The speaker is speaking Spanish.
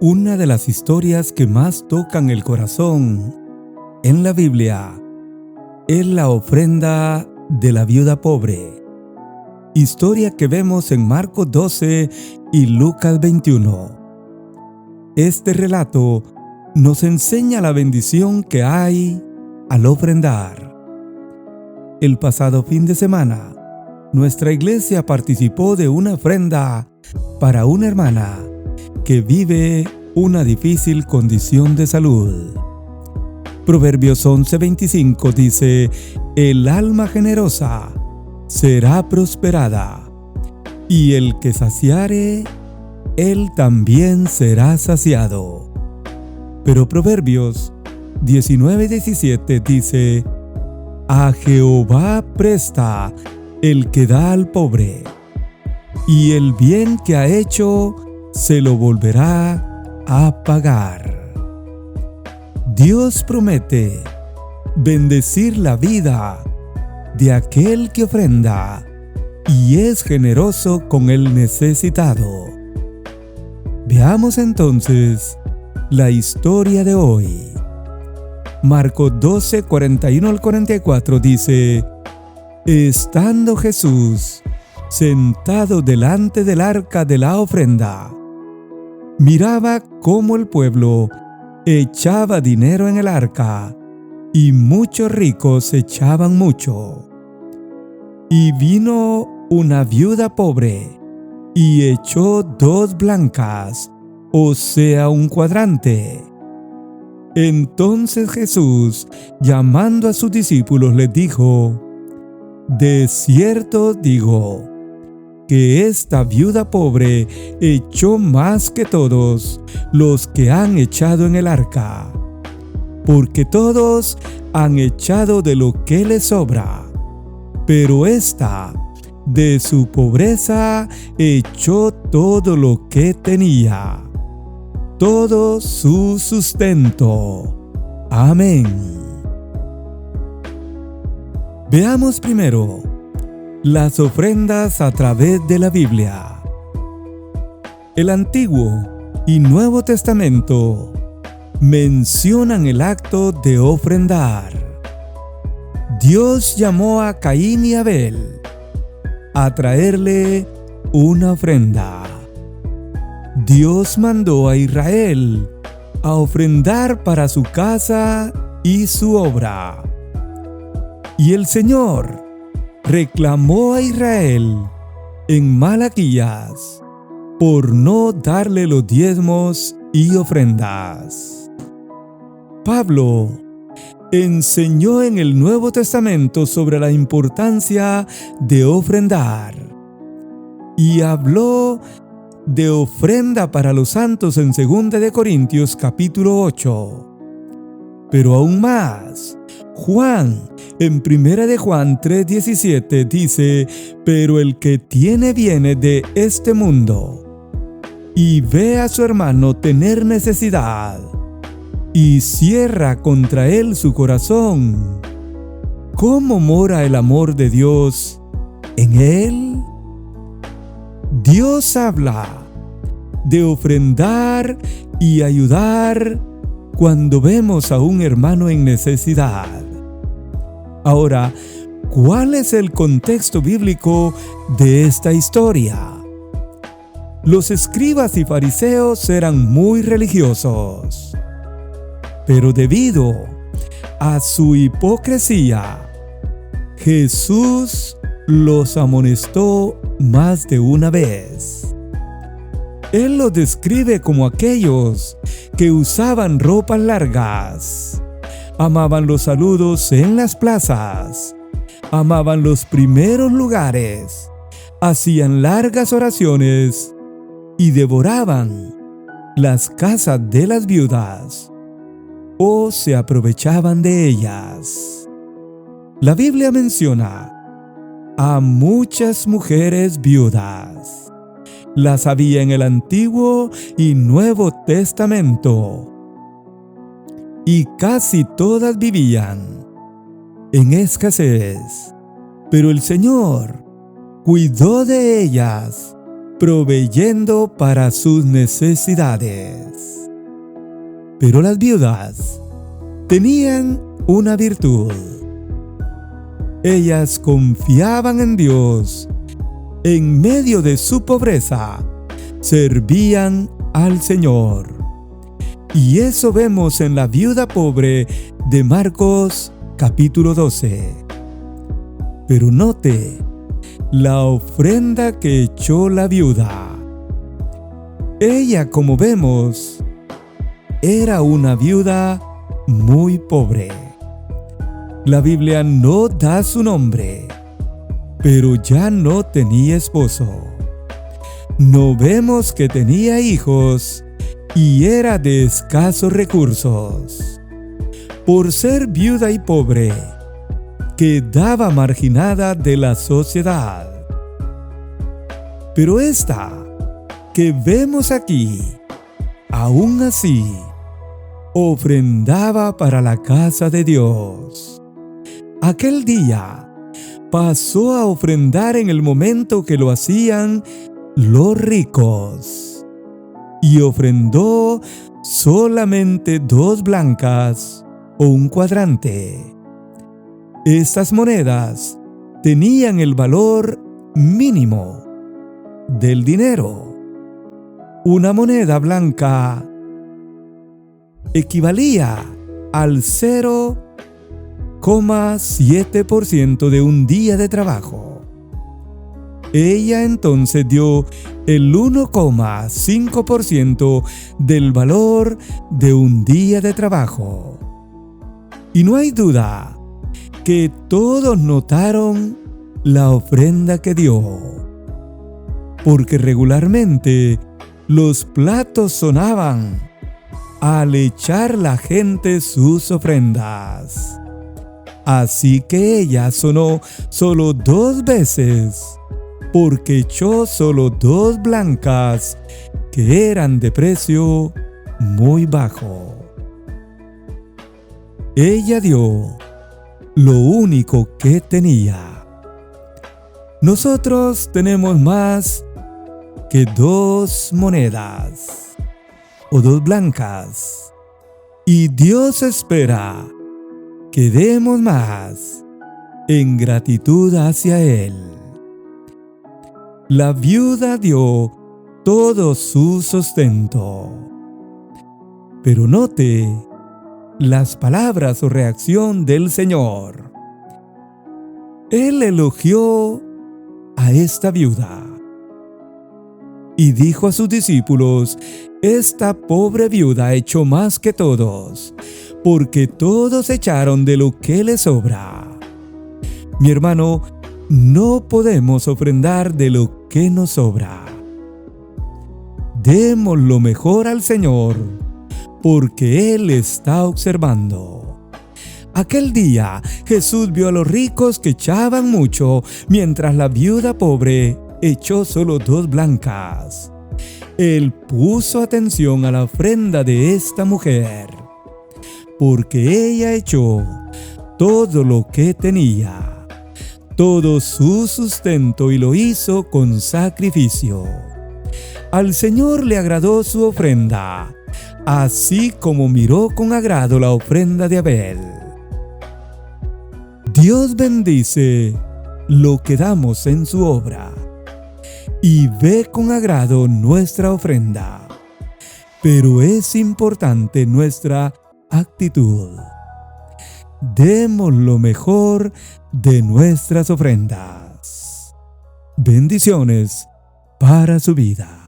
Una de las historias que más tocan el corazón en la Biblia es la ofrenda de la viuda pobre, historia que vemos en Marcos 12 y Lucas 21. Este relato nos enseña la bendición que hay al ofrendar. El pasado fin de semana, nuestra iglesia participó de una ofrenda para una hermana que vive una difícil condición de salud. Proverbios 11:25 dice: el alma generosa será prosperada, y el que saciare, él también será saciado. Pero Proverbios 19:17 dice: a Jehová presta el que da al pobre, y el bien que ha hecho se lo volverá a pagar. Dios promete bendecir la vida de aquel que ofrenda y es generoso con el necesitado. Veamos entonces la historia de hoy. Marcos 12, 41 al 44 dice: estando Jesús sentado delante del arca de la ofrenda, miraba cómo el pueblo echaba dinero en el arca, y muchos ricos echaban mucho. Y vino una viuda pobre, y echó 2 blancas, o sea, un cuadrante. Entonces Jesús, llamando a sus discípulos, les dijo: de cierto digo, que esta viuda pobre echó más que todos los que han echado en el arca, porque todos han echado de lo que les sobra, pero ésta de su pobreza echó todo lo que tenía, todo su sustento. Amén. Veamos primero las ofrendas a través de la Biblia. El Antiguo y Nuevo Testamento mencionan el acto de ofrendar. Dios llamó a Caín y Abel a traerle una ofrenda. Dios mandó a Israel a ofrendar para su casa y su obra. Y el Señor reclamó a Israel en Malaquías por no darle los diezmos y ofrendas. Pablo enseñó en el Nuevo Testamento sobre la importancia de ofrendar y habló de ofrenda para los santos en 2 de Corintios capítulo 8. Pero aún más, Juan, en 1 de Juan 3:17 dice: pero el que tiene bienes de este mundo y ve a su hermano tener necesidad y cierra contra él su corazón, ¿cómo mora el amor de Dios en él? Dios habla de ofrendar y ayudar cuando vemos a un hermano en necesidad. Ahora, ¿cuál es el contexto bíblico de esta historia? Los escribas y fariseos eran muy religiosos, pero debido a su hipocresía, Jesús los amonestó más de una vez. Él los describe como aquellos que usaban ropas largas, amaban los saludos en las plazas, amaban los primeros lugares, hacían largas oraciones y devoraban las casas de las viudas o se aprovechaban de ellas. La Biblia menciona a muchas mujeres viudas. Las había en el Antiguo y Nuevo Testamento, y casi todas vivían en escasez, pero el Señor cuidó de ellas proveyendo para sus necesidades. Pero las viudas tenían una virtud. Ellas confiaban en Dios. En medio de su pobreza, servían al Señor. Y eso vemos en la viuda pobre de Marcos capítulo 12. Pero note la ofrenda que echó la viuda. Ella, como vemos, era una viuda muy pobre. La Biblia no da su nombre, pero ya no tenía esposo. No vemos que tenía hijos y era de escasos recursos. Por ser viuda y pobre, quedaba marginada de la sociedad. Pero esta que vemos aquí, aún así, ofrendaba para la casa de Dios. Aquel día pasó a ofrendar en el momento que lo hacían los ricos, y ofrendó solamente 2 blancas o un cuadrante. Estas monedas tenían el valor mínimo del dinero. Una moneda blanca equivalía al 0,7% de un día de trabajo. Ella entonces dio el 1,5% del valor de un día de trabajo. Y no hay duda que todos notaron la ofrenda que dio, porque regularmente los platos sonaban al echar la gente sus ofrendas. Así que ella sonó solo 2 veces, porque echó solo 2 blancas que eran de precio muy bajo. Ella dio lo único que tenía. Nosotros tenemos más que 2 monedas o 2 blancas, y Dios espera que demos más en gratitud hacia Él. La viuda dio todo su sustento. Pero note las palabras o reacción del Señor. Él elogió a esta viuda y dijo a sus discípulos: esta pobre viuda echó más que todos, porque todos echaron de lo que les sobra. Mi hermano, no podemos ofrendar de lo que nos sobra. Demos lo mejor al Señor, porque Él está observando. Aquel día Jesús vio a los ricos que echaban mucho, mientras la viuda pobre echó solo 2 blancas. Él puso atención a la ofrenda de esta mujer, porque ella echó todo lo que tenía, todo su sustento, y lo hizo con sacrificio. Al Señor le agradó su ofrenda, así como miró con agrado la ofrenda de Abel. Dios bendice lo que damos en su obra y ve con agrado nuestra ofrenda, pero es importante nuestra actitud. Demos lo mejor de nuestras ofrendas. Bendiciones para su vida.